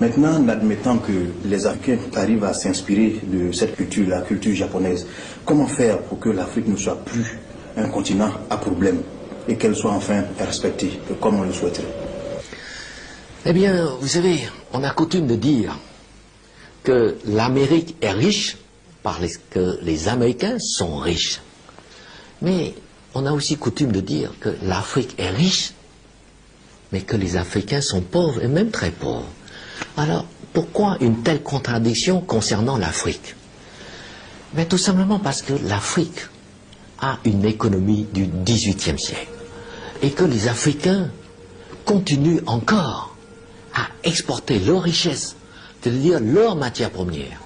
Maintenant, admettant que les Africains arrivent à s'inspirer de cette culture, la culture japonaise, comment faire pour que l'Afrique ne soit plus un continent à problème et qu'elle soit enfin respectée, comme on le souhaiterait? Eh bien, vous savez, on a coutume de dire que l'Amérique est riche parce que les Américains sont riches. Mais on a aussi coutume de dire que l'Afrique est riche, mais que les Africains sont pauvres, et même très pauvres. Alors, pourquoi une telle contradiction concernant l'Afrique? Mais tout simplement parce que l'Afrique a une économie du XVIIIe siècle, et que les Africains continuent encore à exporter leurs richesses, c'est-à-dire leurs matières premières,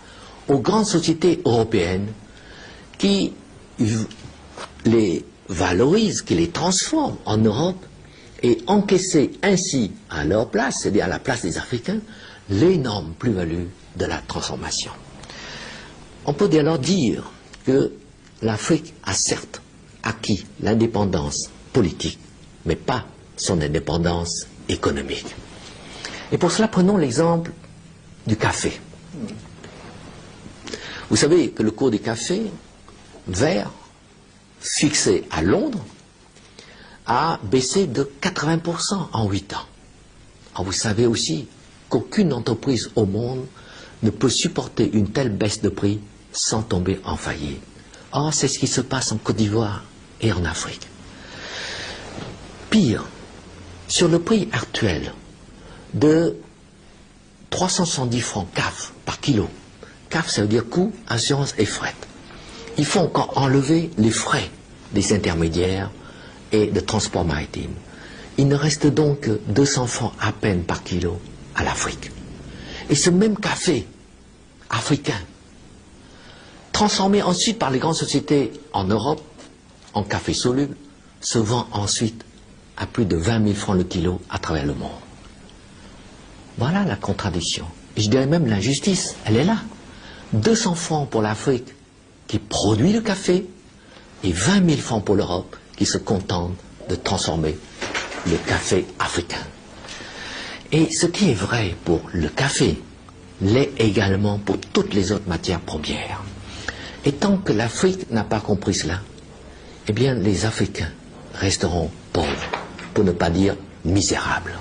aux grandes sociétés européennes qui les valorisent, qui les transforment en Europe et encaisser ainsi à leur place, c'est-à-dire à la place des Africains, l'énorme plus-value de la transformation. On peut dès lors dire que l'Afrique a certes acquis l'indépendance politique, mais pas son indépendance économique. Et pour cela, prenons l'exemple du café. Vous savez que le cours du café vert, fixé à Londres, a baissé de 80% en 8 ans. Alors vous savez aussi qu'aucune entreprise au monde ne peut supporter une telle baisse de prix sans tomber en faillite. Or, c'est ce qui se passe en Côte d'Ivoire et en Afrique. Pire, sur le prix actuel de 370 francs CAF par kilo, CAF ça veut dire coût, assurance et fret, il faut encore enlever les frais des intermédiaires et de transport maritime. Il ne reste donc que 200 francs à peine par kilo à l'Afrique. Et ce même café africain, transformé ensuite par les grandes sociétés en Europe, en café soluble, se vend ensuite à plus de 20 000 francs le kilo à travers le monde. Voilà la contradiction. Et je dirais même l'injustice, elle est là. 200 francs pour l'Afrique qui produit le café et 20 000 francs pour l'Europe qui se contente de transformer le café africain. Et ce qui est vrai pour le café l'est également pour toutes les autres matières premières. Et tant que l'Afrique n'a pas compris cela, eh bien les Africains resteront pauvres, pour ne pas dire misérables.